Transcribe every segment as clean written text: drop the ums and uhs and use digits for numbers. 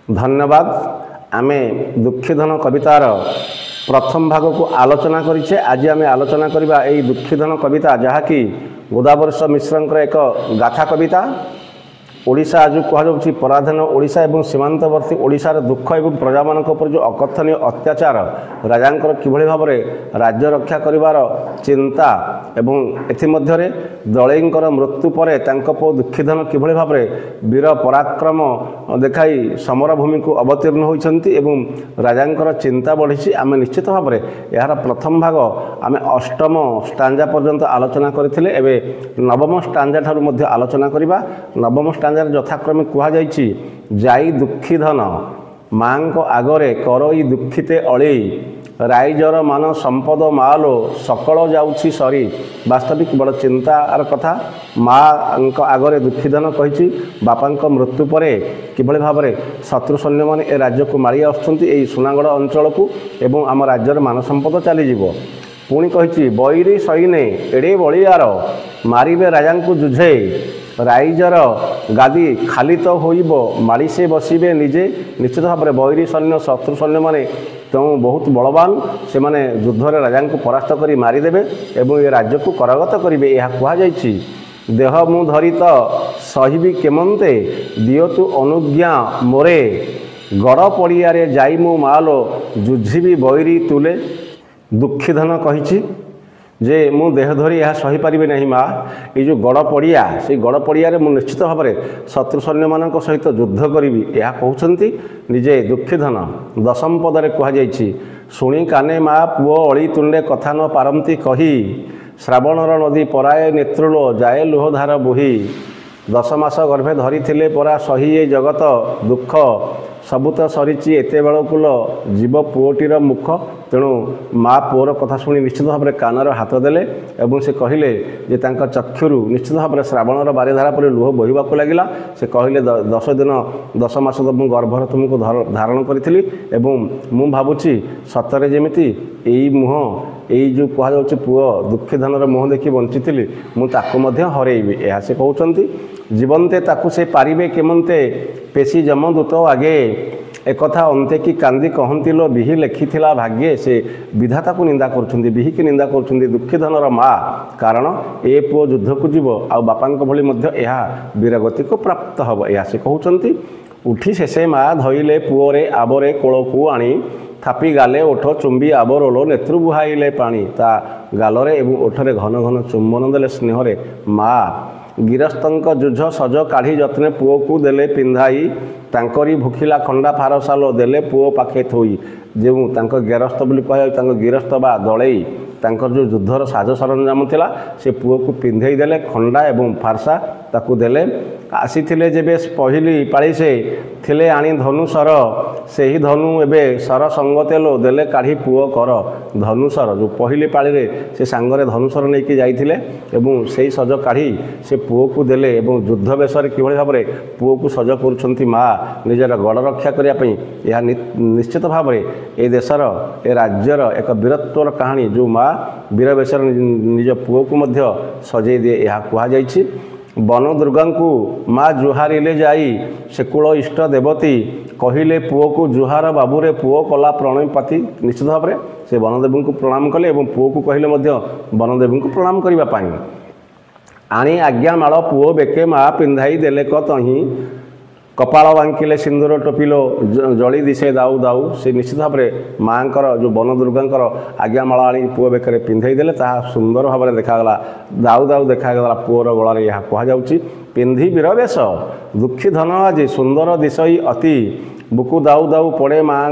धन्यवाद। आमे दुखीधन कवितार प्रथम भाग को आलोचना करिछे। आज आमे आलोचना करिबा एई दुखीधन कविता जहाँकि गोदावर्ष मिश्रंकर एक गाथा कविता। ओडिशा आज कहुच्छी पराधीन ओडिशा एवं सीमांतवर्ती ओडिशार दुख एवं प्रजा मानक उपर जो अकथनीय अत्याचार राजांकर किभଳି भाबरे राज्य रक्षा करिवार चिंता एवं एथिमध्यरे दलैंकर मृत्यु परे तांको पो दुखीधन किभଳି भाबरे वीर पराक्रम देखाई समर भूमि को अवतीर्ण होइछंती एवं राजांकर चिंता बढ़िछि। आमे निश्चित भाबरे यार प्रथम भाग आमे अष्टम स्टांजा पर्यंत आलोचना करथिले। एबे नवम स्टांजा ठारु मध्ये आलोचना करिबा। नवम स्टांजा यथाक्रमे कुहा जाइछि जाई दुखीधन मांको आगरे करई दुखीते अळी राइजर मान संपद मालो सकल जाउछि सरी। वास्तविक बड़ चिंतार कथा। माँ आगरे दुखीधन कही बापा मृत्यु पर किभଳି भाबरे शत्रु सैन्य माने ए राज्य को मारी आसुछंती एई सुनागढ़ अंचल को एवं आम राज्यर मान संपद चलीजिवो। पुणी कही बैरी सैने एड़े बलियार मारिबे राजा को जुझे राइजर गादी खाली तो होइब माड़ी से बसिबे निजे। निश्चित भाव में बैरी सैन्य शत्रु सैन्य माने तो बहुत बलवान से माने युद्धरे राजा को परास्त करी मारिदेवे एवं ये राज्य को करगत करेंगे। यह कहुच्छी देह मु धरी तो सहिबी केमंते दियो तु अनुज्ञा मोरे गड़ पड़ियारे जाई मु मालो जुझिबी बैरी तुले। दुखीधन कही जे मु देह धरी यह सही पारिबे नहीं माँ ये जो गड़ पड़िया से गड़ पड़िया मु निश्चित भाव में शत्रु सैन्य मान सहित युद्ध करी यह कहते निजे दुखीधन। दशम पदरे कहुच्छी शुणी काने माँ पुओ अली तुंडे कथा न पारती कही श्रावणर नदी पराए नेत्रुलो जाए लुहधार बोही। 10 मास गर्भे धरी थिले परा सही ए जगत दुख सबु तो सरीची एते बेलकुल जीव पुओटीर मुख। तेणु माँ पुओर कथा शुणी निश्चित भाव में कानर हाथ देले एवं से कहले जे तांका चक्षुरु निश्चित भाव में श्रावणर बारिधारा पर लुह बहिबाक लगिला। से कहले 10 दिन 10 मास तो मु गर्भर तुमको धारण करी एवं मु भावुची सतरे जेमिति एई मुह एई जो कहुच्छे पुओ दुखीधनर मुह देखी बंची मु ताकू मध्य हरेइबी। यह से कहते जीवंते ताकू से पारिबे केमंते पेशी जमदूत आगे एकथा अंते कि कांदी कहती लो बिही लेखिथिला भाग्ये। से विधाता को निंदा करुछंती बिही की निंदा करुछंती दुखीधनर माँ। कारण ए पुओ युद्ध को जीव आ बापांक भली मध्य यह वीरगति को प्राप्त हब। यह से कहते उठी शेषे माँ धइले पुओरे आबरे कोल को आनी थापी गाले ओठ चुंबी आबरोलो नेत्रु बुहाइले पानी। ता गालरे एवं ओठरे घन घन चुंबन देले स्नेहरे माँ। गिरस्तंक जुझ सज काढ़ी जत्ने पुओ को देले पिंधाई तांकरी भुखिला खंडा फारसालो देले पुओ पाखे थोई। जो गेरस्थ बोली कह गिरस्थ बा दलई तांकर जो युद्धर साज सरंजाम थिला से पुओ को पिंधेई देले खंडा एवं फारसा ताकू देले। आसीथिले जेबे पहली पाली से थिले आनी धनुसर से ही धनु एबे सर संगतेलो देले काढ़ी पुओ कर। धनुसर जो पहली पाली रे से सांगरे धनुसर नहीं कि जाइथिले एवं सेही सज काढ़ी से पुओ को देले एवं युद्ध बेसरे किभଳି भाबरे पुओ को सज करुछंती माँ निजर गड़ रक्षा करिया पई। यह निश्चित भाव में ए देशर ए राज्यर एक वीरत्वर कहानी जो माँ वीर बेसर निज पुओ को मध्य सजै दिए। यह कहुच्छी वन दुर्गा को माँ जुहारिले जाई सेकुल इष्ट देवती कहिले पुओ को जुहार बाबूरे पुओ कला प्रणयपाती। निश्चित भाव में से वनदेवी को प्रणाम कले एवं पुओ को कहले मध्य वनदेवी को प्रणाम करने आनी आज्ञा माल पुओ बेके माँ पिंधाई देले कतही कपाल बांकिले सिंदूर टोपिलो जली दिशे दाऊ दाऊ। से निश्चित भाव में माँ जो वन दुर्गांकर आज्ञा माला आनी पुओ बेकर पिंधई देले ताहा सुंदर भाव में देखा दाऊ दाऊ देखा पुओर गलार। यह कहुच्छी पिंधि वीरवेश दुखीधन आज सुंदर दिशई अति बुकु दाऊ दाऊ पड़े माँ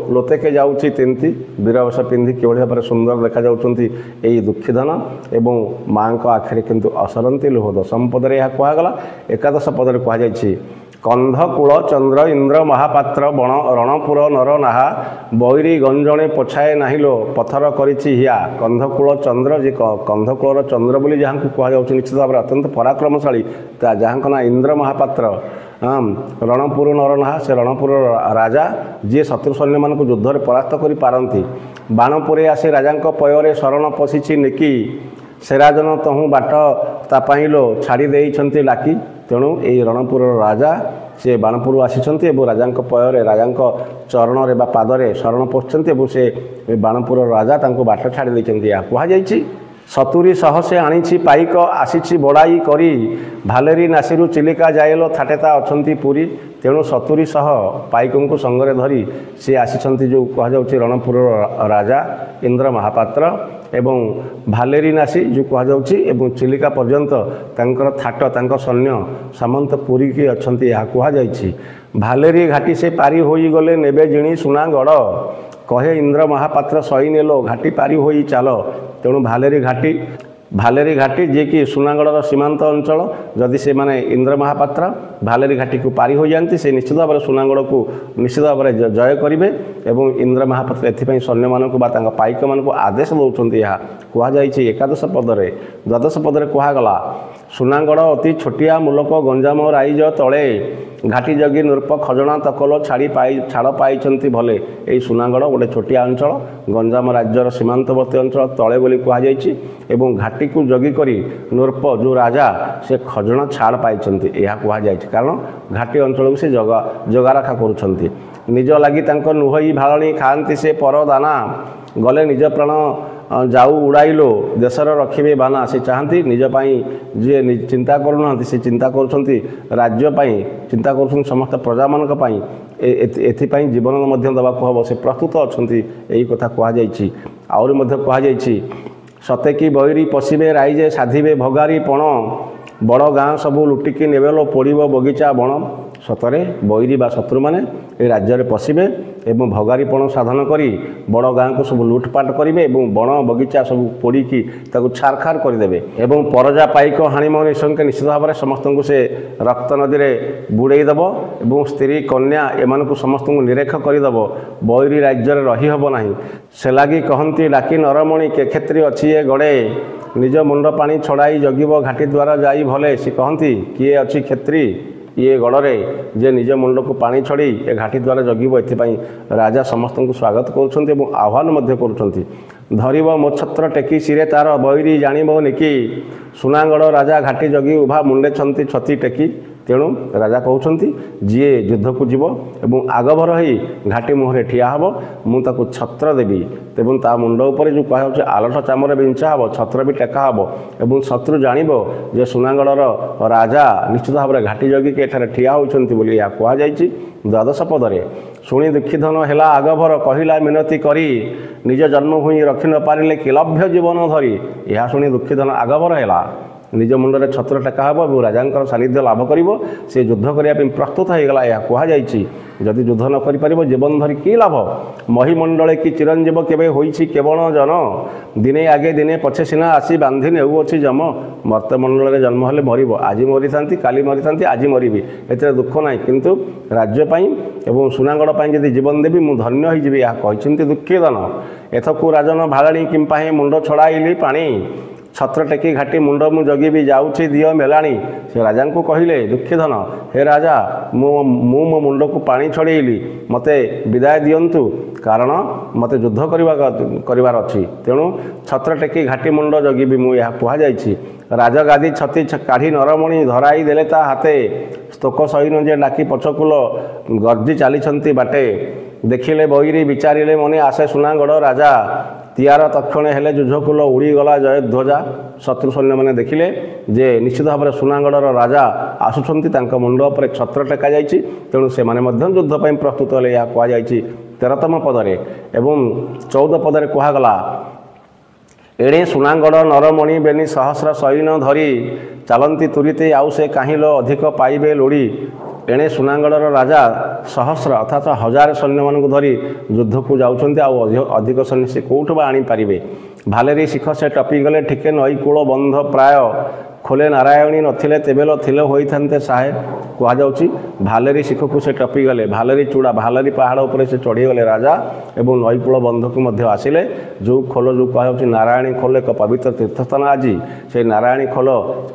लोतेके जाऊँची तिंती। वीरवेश पिंधि किभଳି भाव सुंदर देखा जाउछंती एई दुखीधन एवं माँ आखिरे किंतु असरंती लुह। 10 पदरे यह कहगला। 11 पदरे कहुच्छी कंधकूल चंद्र इंद्र महापात्र बण रणपुर नर नाहा बैरी गंजणे पोछाए नाहिलो पथर करिछि हिया। कंधकूल चंद्र जे कंधकूलर चंद्र बोली जहाँ को कहुच्छे निश्चित भाव में अत्यंत पराक्रमशाली जहाँ ना इंद्र महापात्र रणपुर नरनाहा से रणपुर राजा जी शत्रु सैन्य मान युद्ध परास्त कर पारती। बाणपुरे आसे राजा पୟରେ शरण पशिछि नेकी सेराजन तहु बाट तापाइलो छाड़ी देइछन्ति लाकी। तेणु यही रणपुर राजा से बाणपुर आसी राजा पୟରେ राजा चरण रे पादरे शरण पशुंट से बाणपुर राजा बाट छाड़ी कहुई 70 सहसे आनी पाइक आसी बड़ाई करी भालेरी नासीरु चिलिका जाएल थाटेता अच्छा पुरी तेणु 70 सह पाइक को संगरे धरी सी आसी जो कहुच्छे रणपुर राजा इंद्र महापात्र एवं भालेरी नासी जो कहुच्छे चिलिका पर्यंत तांकर थाट तांकर सैन्य सामंत पुरी की अच्छा कहुई भालेरी घाटी से पारी होई गले नेबे जिणी सुनागढ़ कहे इंद्र महापात्र सही नेलो घाटी पारी होई चाल तेणु भालेरी घाटी जी कि सुनागढ़ सीमांत अंचल जदि से माने इंद्र महापात्र भालेरी घाटी को पारी हो जाती से निश्चित भाव में सुनागढ़ को निश्चित भाव में जय करेंगे एवं इंद्र महापात्र एथपाई सैन्य मानक पाइक मान आदेश दौरान यह कहुई 11 पदरे 12 पदरे कहगला सुनागढ़ अति छोटिया मूलक गंजाम राइज तले घाटी जगी नृप खजना तकल छाड़ पाई भले यही सुनागढ़ गोटे छोटिया अंचल गंजाम राज्यर सीमांतवर्ती अंचल तले बोली कहुई एवं घाटी को जगी करी नृप जो राजा से खजना छाड़ पाई कहुई कारण घाटी अंचल को से जगा रखा करुँच निज लगी नुहई भालणी खाती से पर दाना गले निज प्राण जाऊ उड़ाइलो देशर रखिबे बाना से चाहती निजपाई जी चिंता करूना से चिंता करुँच चिंता कर समस्त प्रजा मान एथिपाई जीवन देवाक हम से प्रस्तुत अच्छा यही कथा कहुई कहुई सते कि बईरी पशिबे राइजे साधिबे भगारी पण बड़ गाँ सबू लुटिकी नेबेलो पोड़ो बगीचा बण सतरे बैरी बा शत्रु मैंने ये राज्य में पशिबे एवं भगारीपण साधन करी बड़ गाँ को सब लुटपाट करेंगे एवं बण बगीचा सब पोड़िकी छारखार करदे एवं परजा पाइक हाणीम निश्चित भाव में समस्त को से रक्त नदी में बुड़ेदेव एवं स्त्री कन्या एम समस्त को निरेख करदेव बैरी राज्य में रही हब ना से लगी कहती डाकी नरमणि के क्षेत्री अच्छी ये गड़े निज मुंड पानी छड़ाई जगिब घाटी द्वारा जाई भले सी कहती किए अच्छी क्षेत्री ये गड़े जे निज मुंड को पानी छड़ी ए घाटी द्वारा जगिब एथिपाई राजा समस्त को स्वागत करुँच आह्वान करुँच धरब मो छत्र टेकी सिरे तार बैरी जाणव निकी सुनागढ़ राजा घाटी जगी उभा मुंडे छंती छती टेकी तेणु राजा कहते जी युद्ध को जीव एवं आगभर हो घाटी मुहरे ठिया हम मुझे छत्र देवी एवं ता मुंड उपर जो कहे आलठ चामर बिंचा हम छत्र भी टेका हम एवं शत्रु जानिब जे सुनागढ़ राजा निश्चित भाव में घाटी जगिक एठारे ठिया होइछन्ति बोली या कहुई 12 पदरे शुणी दुखीधन है आगभर कहला मिनती करी निज जन्मभूमि रखि न पारिले किलभ्य जीवन धरी यह शुणी दुखीधन आगभर है निज मुंडे छत्र टेका हम और राजा सानिध्य लाभ कर से युद्ध करने प्रस्तुत होगा यह कहुई जदि युद्ध न कर जीवन धरी कि लाभ महिमंडले कि चिरंजीव केवे होइछि केवल जन दिने आगे दिने पछे सीना आसी बांधि नेउछि जम मर्तमंडल में जन्म हेले मर आज मरी था काली मरी था आज मरबी ए दुख ना किंतु राज्यपाई एवं सुनागढ़ जदि जीवन देवी मुझे धन्य होइजिबि या कहते दुखीधन एथकु राजन भालाणी किंपा मुंड छड़ाइली पानी छत्र टेकी घाटी मुंड मु जगिबी जाऊँगी दियो मेलाणी से राजा को कहले दुखीधन हे राजा मो मुंड को पानी छड़ेली मते विदाय दियंतु कारण मते युद्ध करवार अच्छी तेणु छत्र टेकी घाटी मुंड जगिबी मु यह कहुई राजगादी छती काढ़ी नरमणि धराई देले ता हाथे स्तोक सैन जे डाकी पछकुल गर्जी चली बाटे देखिले बैरी विचारिले मने आसे सुनागढ़ राजा तियार तक्षणे हेले जुझकुल उड़ीगला जय ध्वजा शत्रु सैन्य मैंने देखिले जे निश्चित भाव में सुनागढ़ राजा आसुंच मुंड पर छत्र टेका जाइए तेणु से युद्धपाई प्रस्तुत हेले यह कहुई 13तम पदरे एवं 14 पदरे कहगला एणे सुनागढ़ नरमणि बेनी सहस्र सैन धरी चलती तुरीते आउ से काहिलो अधिक पाइबे लोड़ी एणे सुनागढ़ राजा सहस्र अर्थात 1000 सैन्य मान धरी युद्ध को जाऊँच अधिक सैन्य से कौट आनीपारे भालेरी शिख से टपिगले ठिके नई कूल बंध प्राय खोले नारायणी नथिले तेबेल थिले होइथान्ते साहे कहुच्छी भालेरी शिख को से टपिगले भालेरी चूड़ा भालेरी पहाड़ उपर से चढ़ीगले राजा एवं नईकूल बंध को आसिले जो खोल जो कहुच्छी नारायणी खोल एक पवित्र तीर्थस्थान आज से नारायणी खोल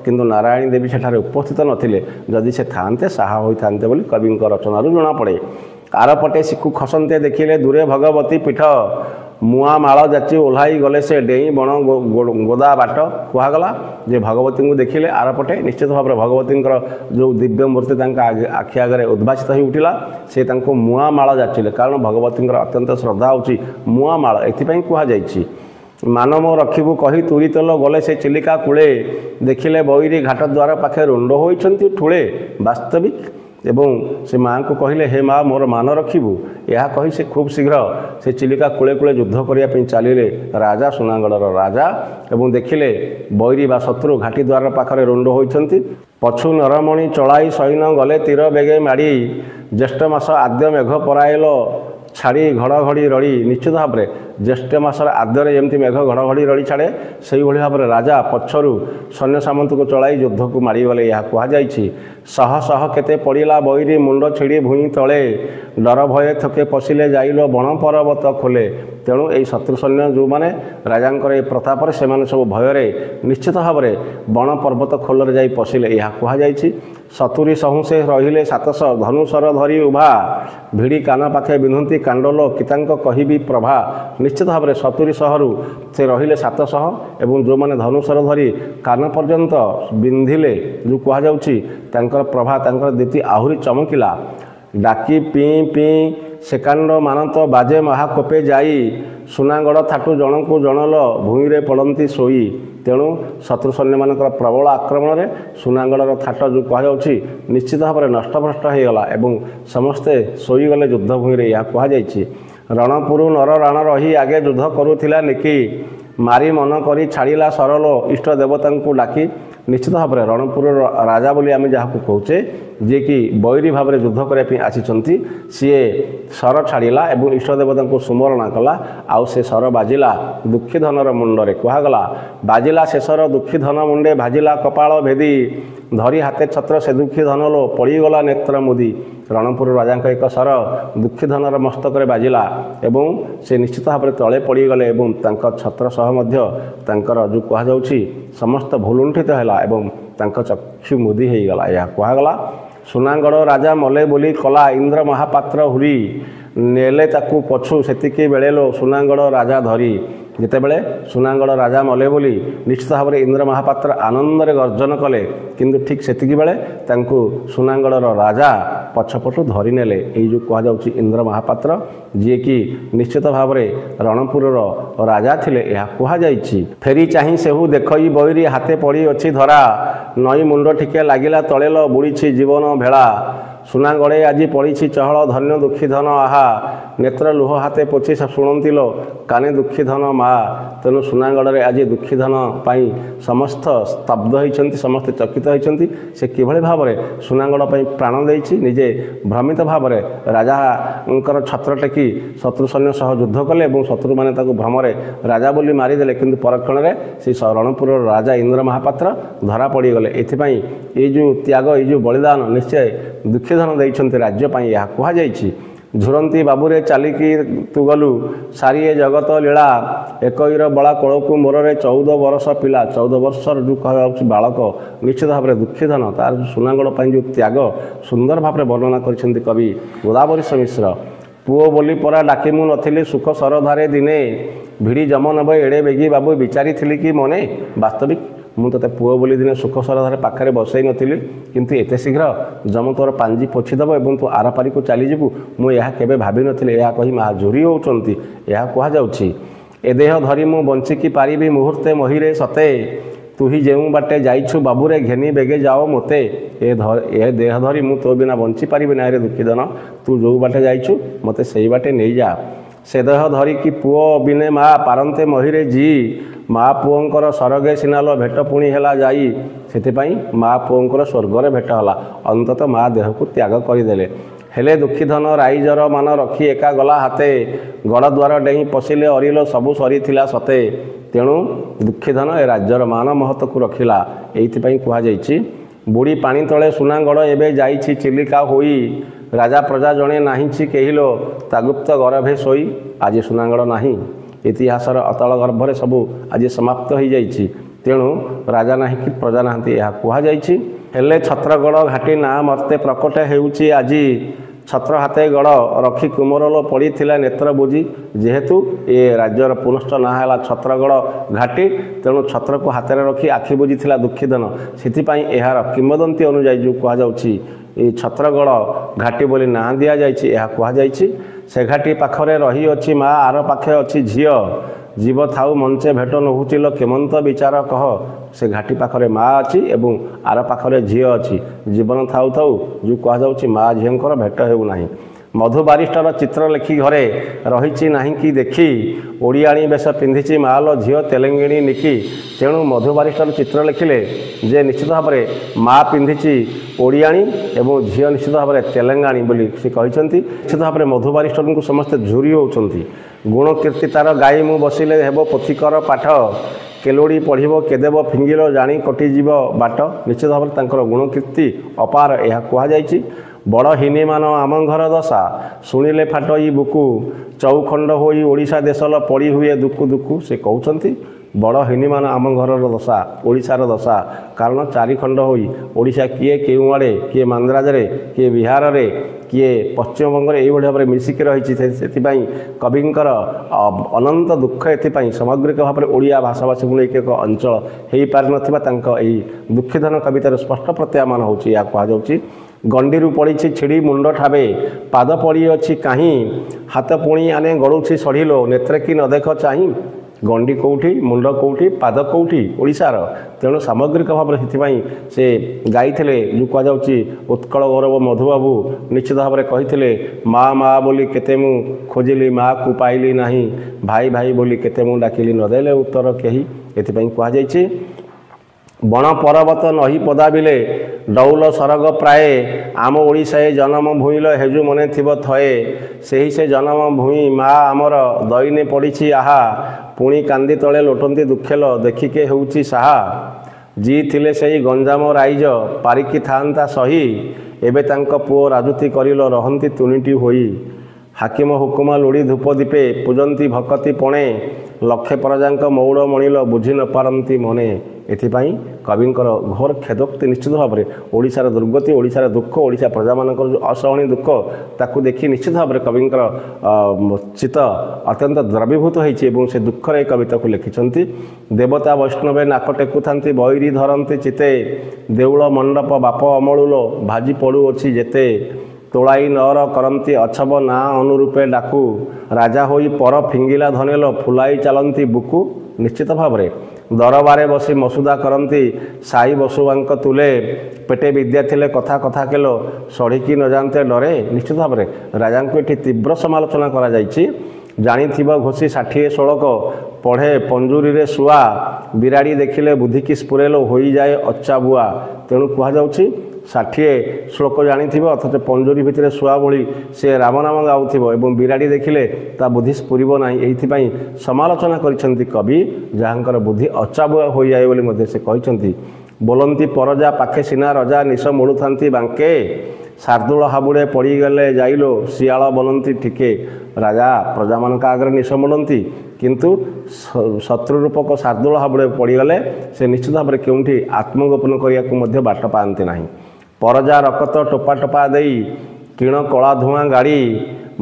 किंतु नारायणी देवी सेठारे उपस्थित नथिले जदि से थांते साहा होइथान्ते बोली कवि रचनारू जना पड़े आरपटे शिखु खसंते देखिले दूरे भगवती पीठ मुआ माल जाची ओह्लाई गले से डेई बण गोदा बाट कहगला जे भगवती को देखिले आरपटे निश्चित भाव में भगवती जो दिव्य मूर्ति आखि आगे उद्भाषित हो उठिला से मुआ माल जाचिले कारण भगवती अत्यंत श्रद्धा होची मुआ माल एथिपाई कहुई मानव रखिबू कही तुरी तेल गले से चिलिका कूले देखिले बईरी घाट द्वार पाखे रुंड होइछंती ठूले वास्तविक एवं से माँ को कहले हे माँ मोर मान रखिबू यह कही से खूब शीघ्र से चिलिका कूले कूले युद्ध करने चलिले राजा सुनागढ़ राजा एवं देखिले बैरी बा शत्रु घाटी द्वार पाखरे रुंड होइछंती पछु नरमणि चलाई सैन गले तीर बेगे माड़ी ज्येष्ठ मास आद्य मेघ परायल छाड़ी घड़घड़ी रड़ी निश्चित भाव में ज्येष्ठ मासर आद्य जमी मेघ घड़घड़ी रड़ी छाड़े से भाव में राजा पछरू सैन्य सामंत को चलाई युद्ध को मारिगले यह कहुई शह शह केते पड़ा बैरी मुंड छिड़ी भूई तले डर भय थके पशिले जाइल बण पर्वत खोले तेणु यही शत्रु सैन्य जो मैंने राजा प्रताप से सब भय निश्चित भाव में बण पर्वत खोल जा पशिले यह कहुई सतुरी सहु से रहिले 700 धनुषर धरी उभा भिड़ी कान पाखे बिंधुती कांडल कितांक कहिबी प्रभा निश्चित भाव में 70 सहरु से रहिले 700 एवं जो मैंने धनुषर धरी कान पर्यंत बिंधिले जो कहुच्छी प्रभा दीप्ति आहरी चमकिला डाकी पी पी सेकांड मानत बाजे महाकोपे जाई सुनागढ़ थाटू जन को जनल भूईरे पड़ती सोई तेणु शत्रु सैन्य मान प्रबल आक्रमण में सुनागढ़ थाट जो कहुच्छी निश्चित भाव में नष्टभ्रष्ट होगला एवं समस्ते शोईगले युद्ध भूमि यह कहुई रणपुर नर राण रही आगे युद्ध करुला निकी मारी मन करी छाड़ा सरल इष्ट देवता को डाकी निश्चित भाव में रणपुर राजा बोली आम जहाँ कहे जी कि बैरी भाव में युद्ध करने आसी सीए सर छाड़ा और इष्ट देवता को सुमरणा कला आउ से सर बाजिला दुखी धनर मुंडरे कहगला बाजिला शेषर दुखी धन मुंडे भाजिला कपाल भेदी धरी हाथे छत्र से दुखी धन लो पड़गला नेत्र मुदी रणपुर राजा एक सर दुखी धनर मस्तक बाजिला एवं से निश्चित भाव में तले पड़गले एवं छत्र सह जो कहुच्छी समस्त भूलुंठित है चक्षु मुदी होगला यह कहगला सुनागढ़ राजा मले बोली कला इंद्र महापात्र हुरी नेले ताकू पछु सेतिकी बेलेलो सुनागढ़ राजा धरी जितेबले सुनागढ़ राजा मले बोली निश्चित भाव में इंद्र महापात्र आनंद गर्जन कले किंतु ठीक सेतिकी बेले तांकू सुनागढ़ राजा पछपटू धरी नेले यही जो कहुच्छी इंद्र महापात्र जी कि निश्चित भाव में रणपुर राजा थिले यह कहुई फेरी चाही सेहू देखई बैरी हाथे पड़ी अच्छी धरा नई मुंड टिके लागिला तलेल बुड़ी जीवन भेड़ा सुनागढ़े आज पड़ी चहल धन्य दुखी धन आहा नेत्र लुह हाथे पोछि शुणुतिल काने दुखी धन माँ तेणु सुनागढ़ आज दुखी धन पाई समस्त स्तब्ध होती समस्त चकित होती से किभली भाव में सुनागढ़ प्राण देछि निजे भ्रमित भाव में राजा छत्र टेकी शत्रु सैन्य सह युद्ध कले और शत्रु मैंने भ्रमरे राजा बोली मारिदेले किंतु परक्षण में से रणपुर राजा इंद्र महापात्र धरा पड़गले एथिपाई ये जो त्याग ये जो बलिदान निश्चय दुखी धन देइछन्ति राज्यपाई यह कहुई झुरंती बाबूरे चालिकी तू गलु सारिए जगत लीला एकईर बड़ा कलकू मोरे 14 वर्ष पिला 14 वर्षर जो कह बालक निश्चित भाव में दुखी धन तार सुनागढ़ जो त्याग सुंदर भाव में वर्णना कर कवि गोदावरीश मिश्र पुओ बोली परा डाकिमु नथिली सुख सरधारे दिने भिड़ी जम नब एड़े बेगी बाबू विचारी थी कि मने वास्तविक मुझे पुओ बोली दिने सुख सरधारे पाखे बसई नी किंतु एत शीघ्र जम तोर पांजी पोछीदेव और तू आरपारी को चलीजु मुझे भाभी नी यह कही माँ झुरी होती यह कहुच्छी ए देह धरी मु बंचिकी पारिबी मुहूर्ते महीरे सते तू ही जो बाटे जाइछु बाबूरे घेनी बेगे जाओ मते ए देह धरी मु तो बिना बंची पारिबी ना रे दुखी धन तू जो बाटे जाइछु मते सही बाटे नहीं जा से देह धरी कि पुओ बिने माँ पारंते महीरे जी माँ पुओंकर सरगे सिनाल भेट पुणी है जाई से माँ पुओंकर स्वर्गर भेट है अंततः माँ देह को त्याग करदेले हेले दुखी धन राइजर मान रखी एका गला हाथे गड़ द्वार डेई पशिले अरिल सबू सरी सते तेणु दुखी धन ए राज्यर मान महत्व को रखिला एइथिपाई कहुई बुड़ी पानी तले सुनागढ़ एबे जाइछि चिलिका होई राजा प्रजा जड़े नाहिछि केहिलो तागुप्त गर्भे सोई आज सुनागढ़ नाही इतिहासर अतल गर्भरे सबू आज समाप्त हो जाइछि तेणु राजा नाही कि प्रजा नाहंती यह कहुई हेले छत्रगढ़ घाटी ना मर्ते प्रकट हेउछि आजी ଛତ୍ର ହାତେ ଗଡ଼ ରଖି କୁମରଲ ପଡ଼ିଥିଲା ନେତ୍ର ବୁଜି ଯେହେତୁ ଏ ରାଜ୍ୟର ପୁନଶ୍ଚ ନାଁ ହେଲା ଛତ୍ରଗଡ଼ ଘାଟି ତେଣୁ ଛତ୍ରକୁ ହାତରେ ରଖି ଆଖି ବୁଜିଥିଲା ଦୁଃଖୀଧନ ସେଥିପାଇଁ ଏହାର କିମ୍ବଦନ୍ତୀ ଅନୁଯାୟୀ ଯେଉଁ କୁହାଯାଉଛି এই ଛତ୍ରଗଡ଼ ଘାଟି ବୋଲି ନାଁ ଦିଆଯାଇଛି ଏହା କୁହାଯାଇଛି ସେ ଘାଟି ପାଖରେ ରହିଅଛି ମା ଆର ପାଖେ ଅଛି ଝିଅ ଜୀବ ଥାଉ ମଞ୍ଚେ ଭେଟ ନହୁଚିଲ କେମନ୍ତ ବିଚାର କହ ସେ ଘାଟି ପାଖରେ ମା ଅଛି ଏବଂ ଆର ପାଖରେ ଝିଅ ଅଛି ଜୀବନ ଥାଉ ଥାଉ ଯେଉଁ କୁହାଯାଉଛି ମା ଝିଅଙ୍କର ଭେଟ ହେଉନାହିଁ ମଧୁ ବାରିଷ୍ଟର ଚିତ୍ର ଲେଖି ଘରେ ରହିଛି ନାହିଁ କି ଦେଖି ଓଡ଼ିଆଣୀ ବେଶ ପିନ୍ଧିଛି ମାଲ ଝିଅ ତେଲେଙ୍ଗିଣୀ ନିକି ତେଣୁ ମଧୁ ବାରିଷ୍ଟର ଚିତ୍ର ଲେଖିଲେ ଯେ ନିଶ୍ଚିତ ଭାବରେ ମା ପିନ୍ଧିଛି ଓଡ଼ିଆଣୀ ଏବଂ ଝିଅ ନିଶ୍ଚିତ ଭାବରେ ତେଲେଙ୍ଗାଣୀ ବୋଲି ସେ କହିଛନ୍ତି ନିଶ୍ଚିତ ଭାବରେ ମଧୁ ବାରିଷ୍ଟରଙ୍କୁ ସମସ୍ତେ ଝୁରି ହେଉଛନ୍ତି ଗୁଣ କୀର୍ତ୍ତି ତାର ଗାଈ ମୁଁ ବସିଲେ ହେବ ପୋଥିକର ପାଠ କେଲୋଡ଼ି ପଢ଼ିବ କେଦେବ ଫିଙ୍ଗିଲ ଜାଣି କଟିଯିବ ବାଟ ନିଶ୍ଚିତ ଭାବରେ ତାଙ୍କର ଗୁଣ କୀର୍ତ୍ତି ଅପାର ଏହା କୁହାଯାଇଛି ବଡ଼ ହିନୀମାନ ଆମ ଘର ଦଶା ଶୁଣିଲେ ଫାଟଇ ବୁକୁ ଚଉଖଣ୍ଡ ହୋଇ ଓଡ଼ିଶା ଦେଶଲ ପଡ଼ି ହୁଏ ଦୁକୁ ଦୁକୁ ସେ କହୁଛନ୍ତି ବଡ଼ ହିନୀମାନ ଆମ ଘରର ଦଶା ଓଡ଼ିଶାର ଦଶା କାରଣ ଚାରିଖଣ୍ଡ ହୋଇ ଓଡ଼ିଶା କିଏ କେଉଁ ଆଡ଼େ କିଏ ମାନ୍ଦ୍ରାଜରେ କିଏ ବିହାରରେ କିଏ ପଶ୍ଚିମବଙ୍ଗରେ ଏଇଭଳି ଭାବରେ ମିଶିକି ରହିଛି ସେଥିପାଇଁ କବିଙ୍କର ଅନନ୍ତ ଦୁଃଖ ଏଥିପାଇଁ ସାମଗ୍ରିକ ଭାବରେ ଓଡ଼ିଆ ଭାଷାଭାଷୀକୁ ନେଇକି ଏକ ଅଞ୍ଚଳ ହୋଇପାରିନଥିବା ତାଙ୍କ ଏହି ଦୁଃଖୀଧନ କବିତାର ସ୍ପଷ୍ଟ ପ୍ରତ୍ୟାମାନ ହେଉଛି ଏହା କୁହାଯାଉଛି ଗଣ୍ଡିରୁ ପଡ଼ିଛି ଛିଡ଼ି ମୁଣ୍ଡ ଠାବେ ପାଦ ପଡ଼ିଅଛି କାହିଁ ହାତ ପୁଣି ଆନେ ଗଡ଼ୁଛି ସଢ଼ିଲୋ ନେତ୍ରେ କି ନ ଦେଖ ଚାହିଁ ଗଣ୍ଡି କେଉଁଠି ମୁଣ୍ଡ କେଉଁଠି ପାଦ କେଉଁଠି ଓଡ଼ିଶାର ତେଣୁ ସାମଗ୍ରିକ ଭାବରେ ସେଥିପାଇଁ ସେ ଗାଇଥିଲେ ଯେଉଁ କୁହାଯାଉଛି ଉତ୍କଳ ଗୌରବ ମଧୁବାବୁ ନିଶ୍ଚିତ ଭାବରେ କହିଥିଲେ ମା ମା ବୋଲି କେତେ ମୁଁ ଖୋଜିଲି ମାକୁ ପାଇଲି ନାହିଁ ଭାଇ ଭାଇ ବୋଲି କେତେ ମୁଁ ଡାକିଲି ନଦେଲେ ଉତ୍ତର କେହି ଏଥିପାଇଁ କୁହାଯାଇଛି ବଣ ପର୍ବତ ନହି ପଦାବିଲେ ଡଉଲ ସରଗ ପ୍ରାୟ ଆମ ଓଡ଼ିଶାଏ ଜନମ ଭୂଇଁଲ ହେଜୁ ମନେ ଥିବ ଥଏ ସେହି ସେ ଜନମ ଭୂଇଁ ମା ଆମର ଦଇନେ ପଡ଼ିଛି ଆହା ପୁଣି କାନ୍ଦି ତଳେ ଲୋଟନ୍ତି ଦୁଃଖେଲ ଦେଖିକେ ହେଉଛି ସାହା ଜି ଥିଲେ ସେଇ ଗଞ୍ଜାମ ରାଇଜ ପାରିକି ଥାଆନ୍ତା ସହି ଏବେ ତାଙ୍କ ପୁଅ ରାଜୁତି କରିଲ ରହନ୍ତି ତୁନିଟି ହୋଇ ହାକିମ ହୁକୁମ ଲୋଡ଼ି ଧୂପ ଦୀପେ ପୂଜନ୍ତି ଭକତି ପଣେ ଲକ୍ଷେ ପ୍ରଜାଙ୍କ ମଉଡ଼ ମଣିଲ ବୁଝି ନ ପାରନ୍ତି ମନେ ଏଥିପାଇଁ କବିଙ୍କର ଘୋର ଖେଦୋକ୍ତି ନିଶ୍ଚିତ ଭାବରେ ଓଡ଼ିଶାର ଦୁର୍ଗତି ଓଡ଼ିଶାର ଦୁଃଖ ଓଡ଼ିଶା ପ୍ରଜାମାନଙ୍କର ଯେଉଁ ଅସହଣୀୟ ଦୁଃଖ ତାକୁ ଦେଖି ନିଶ୍ଚିତ ଭାବରେ କବିଙ୍କର ଚିତ୍ତ ଅତ୍ୟନ୍ତ ଦ୍ରବୀଭୂତ ହୋଇଛି ଏବଂ ସେ ଦୁଃଖରେ ଏ କବିତାକୁ ଲେଖିଛନ୍ତି ଦେବତା ବୈଷ୍ଣବେ ନାକ ଟେକୁଥାନ୍ତି ବୈରୀ ଧରନ୍ତି ଚିତେ ଦେଉଳ ମଣ୍ଡପ ବାପ ଅମଳୁଲ ଭାଜି ପଡ଼ୁଅଛି ଯେତେ ତୋଳାଇ ନର କରନ୍ତି ଅଛବ ନାଁ ଅନୁରୂପେ ଡାକୁ ରାଜା ହୋଇ ପର ଫିଙ୍ଗିଲା ଧନେଲ ଫୁଲାଇ ଚାଲନ୍ତି ବୁକୁ ନିଶ୍ଚିତ ଭାବରେ ଦରବାରେ ବସି ମସୁଦା କରନ୍ତି ସାଇ ବସୁବାଙ୍କ ତୁଲେ ପେଟେ ବିଦ୍ୟା ଥିଲେ କଥା କଥା କେଲ ସଢ଼ିକି ନ ଯାଆନ୍ତେ ଡରେ ନିଶ୍ଚିତ ଭାବରେ ରାଜାଙ୍କୁ ଏଠି ତୀବ୍ର ସମାଲୋଚନା କରାଯାଇଛି ଜାଣିଥିବ ଘୋଷି 60 ଷୋଳକ ପଢ଼େ ପଞ୍ଜୁରୀରେ ଶୁଆ ବିରାଡ଼ି ଦେଖିଲେ ବୁଦ୍ଧିକି ସ୍ଫୁରେଲ ହୋଇଯାଏ ଅଚ୍ଚା ବୁଆ ତେଣୁ କୁହାଯାଉଛି 60 ଶ୍ଲୋକ ଜାଣିଥିବ ଅଥଚ ପଞ୍ଜୁରୀ ଭିତରେ ଶୁଆ ଭଳି ସେ ରାମନାମ ଗାଉଥିବ ଏବଂ ବିରାଡ଼ି ଦେଖିଲେ ତା ବୁଦ୍ଧି ସ୍ଫୁରିବ ନାହିଁ ଏଇଥିପାଇଁ ସମାଲୋଚନା କରିଛନ୍ତି କବି ଯାହାଙ୍କର ବୁଦ୍ଧି ଅଚାବୁଆ ହୋଇଯାଏ ବୋଲି ମଧ୍ୟ ସେ କହିଛନ୍ତି ବୋଲନ୍ତି ପରଜା ପାଖେ ସିନା ରଜା ନିଶ ମୋଡ଼ୁଥାନ୍ତି ବାଙ୍କେ ଶାର୍ଦୁଳ ହାବୁଡ଼େ ପଡ଼ିଗଲେ ଯାଇଲୋ ଶିଆଳ ବୋଲନ୍ତି ଠିକେ ରାଜା ପ୍ରଜାମାନଙ୍କ ଆଗରେ ନିଶ ମୋଡ଼ନ୍ତି କିନ୍ତୁ ଶତ୍ରୁ ରୂପକ ଶାର୍ଦୁଳ ହାବୁଡ଼େ ପଡ଼ିଗଲେ ସେ ନିଶ୍ଚିତ ଭାବରେ କେଉଁଠି ଆତ୍ମଗୋପନ କରିବାକୁ ମଧ୍ୟ ବାଟ ପାଆନ୍ତି ନାହିଁ ପରଜା ରକତ ଟୋପା ଟୋପା ଦେଇ କିଣ କଳା ଧୂଆଁ ଗାଡ଼ି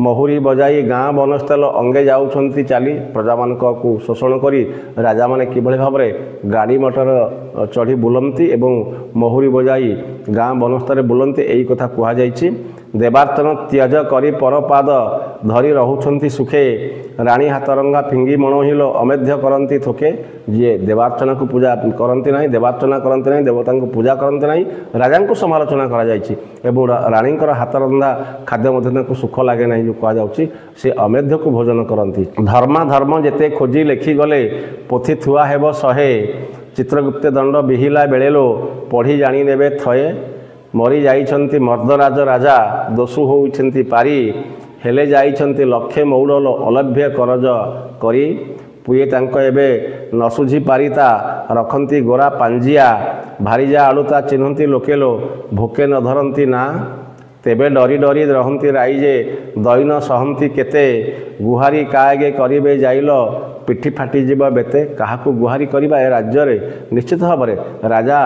ମହୁରୀ ବଜାଇ ଗାଁ ବନସ୍ଥଳ ଅଙ୍ଗେ ଯାଉଛନ୍ତି ଚାଲି ପ୍ରଜାମାନଙ୍କୁ ଶୋଷଣ କରି ରାଜାମାନେ କିଭଳି ଭାବରେ ଗାଡ଼ି ମଟର ଚଢ଼ି ବୁଲନ୍ତି ଏବଂ ମହୁରୀ ବଜାଇ ଗାଁ ବନସ୍ଥଳରେ ବୁଲନ୍ତି ଏହି କଥା କୁହାଯାଇଛି ଦେବାର୍ଚ୍ଚନ ତ୍ୟଜ କରି ପରପାଦ ଧରି ରହୁଛନ୍ତି ସୁଖେ ରାଣୀ ହାତରଙ୍ଗା ଫିଙ୍ଗି ମଣୋହିଲ ଅମେଧ୍ୟ କରନ୍ତି ଥୋକେ ଯିଏ ଦେବାର୍ଚ୍ଚନାକୁ ପୂଜା କରନ୍ତି ନାହିଁ ଦେବାର୍ଚ୍ଚନା କରନ୍ତି ନାହିଁ ଦେବତାଙ୍କୁ ପୂଜା କରନ୍ତି ନାହିଁ ରାଜାଙ୍କୁ ସମାଲୋଚନା କରାଯାଇଛି ଏବଂ ରାଣୀଙ୍କର ହାତରନ୍ଧା ଖାଦ୍ୟ ମଧ୍ୟ ତାଙ୍କୁ ସୁଖ ଲାଗେ ନାହିଁ ଯେଉଁ କୁହାଯାଉଛି ସେ ଅମେଧ୍ୟକୁ ଭୋଜନ କରନ୍ତି ଧର୍ମ ଯେତେ ଖୋଜି ଲେଖିଗଲେ ପୋଥି ଥୁଆ ହେବ 100 ଚିତ୍ରଗୁପ୍ତ ଦଣ୍ଡ ବିହିଲା ବେଳେଲୋ ପଢ଼ି ଜାଣିନେବେ ଥଏ ମରି ଯାଇଛନ୍ତି ମର୍ଦ୍ଦରାଜ ରାଜା ଦୋଷୁ ହୋଇଛନ୍ତି ପାରି ହେଲେ ଯାଇଛନ୍ତି ଲକ୍ଷେ ମଉଡ଼ଲ ଅଲଭ୍ୟ କରଜ କରି ପୁଏ ତାଙ୍କ ଏବେ ନ ଶୁଝି ପାରିତା ରଖନ୍ତି ଗୋରା ପାଞ୍ଜିଆ ଭାରିଜା ଆଳୁତା ଚିହ୍ନନ୍ତି ଲୋକେଲୋ ଭୋକେ ନ ଧରନ୍ତି ନା तेबे डरी डरी रहंती राइजे दैन सहंती केते गुहारी कागे करिबे जाइल पिठी फाटी जीव बेते काहाकू गुहारी करबा ए राज्य रे निश्चित भाव में राजा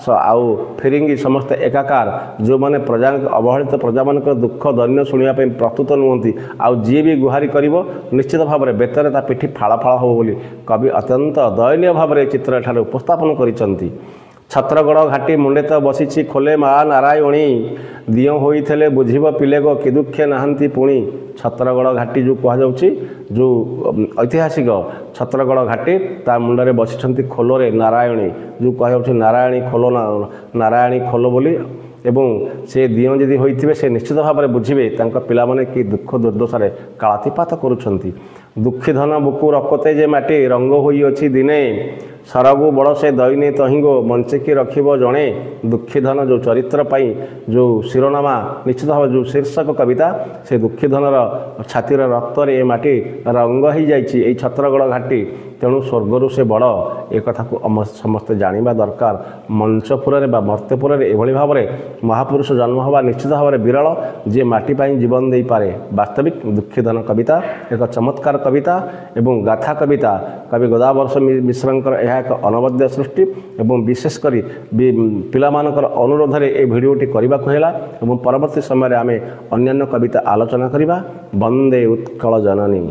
आउ फिरिंगी समस्त एकाकार जो माने प्रजा अवहेलित प्रजा मान दुख दैन्य शुणा प्रस्तुत नुहति आउ जी भी गुहारी करिवो निश्चित भाव में बेतरे ता पिठी फाड़ फाड़ हो बोली कवि अत्यंत दयनीय भाव में चित्र एठारे उपस्थापन करिसंती। छत्रगड़ घाटी मुंडे तो बसी खोले मा नारायणी दियो होइथले बुझिब पिलेगो कि दुखे नाहंती पुणी। छत्रगड़ घाटी जो कहुच्छी जो ऐतिहासिक छत्रगड़ घाटी ता मुंडे बसी खोलोरे नारायणी जो कहुच्छे नारायणी खोलो नारायणी खोलो बोली एवं से दियो जदि होइथिबे से निश्चित भाव में बुझिबे तांका पिला माने कि दुख दुर्दशारे कालातिपात करुछंती। दुखी धन बुकु रखते जे माटी रंग होई अछि दिने सरगु बड़ से दैने तहिंगो बंचेकी रखिब जणे। दुखी धन जो चरित्र पाई जो शिरोनामा निश्चित भाव जो शीर्षक कविता से दुखी धनर छातिर रक्त ए माटी रंग हो जाइए छत्रगड़ घाटी तेणु स्वर्गरु से बड़ एक को समस्ते जानिबा दरकार। मंचपुर मर्त्यपुर एभली भाव में महापुरुष जन्म हवा निश्चित भाव में विरल जे माटी पाई जीवन दे पारे। वास्तविक दुखी धन कविता एक चमत्कार कविता एवं गाथा कविता कवि गोदावर्ष मिश्रंकर यह एक अनवद्य सृष्टि एवं विशेषकर पिलामानकर अनुरोध रे ए भिडियोटी करबा को हैला एवं परवर्ती समय आमे अन्यान्य कविता आलोचना करिबा। वंदे उत्कल जननी।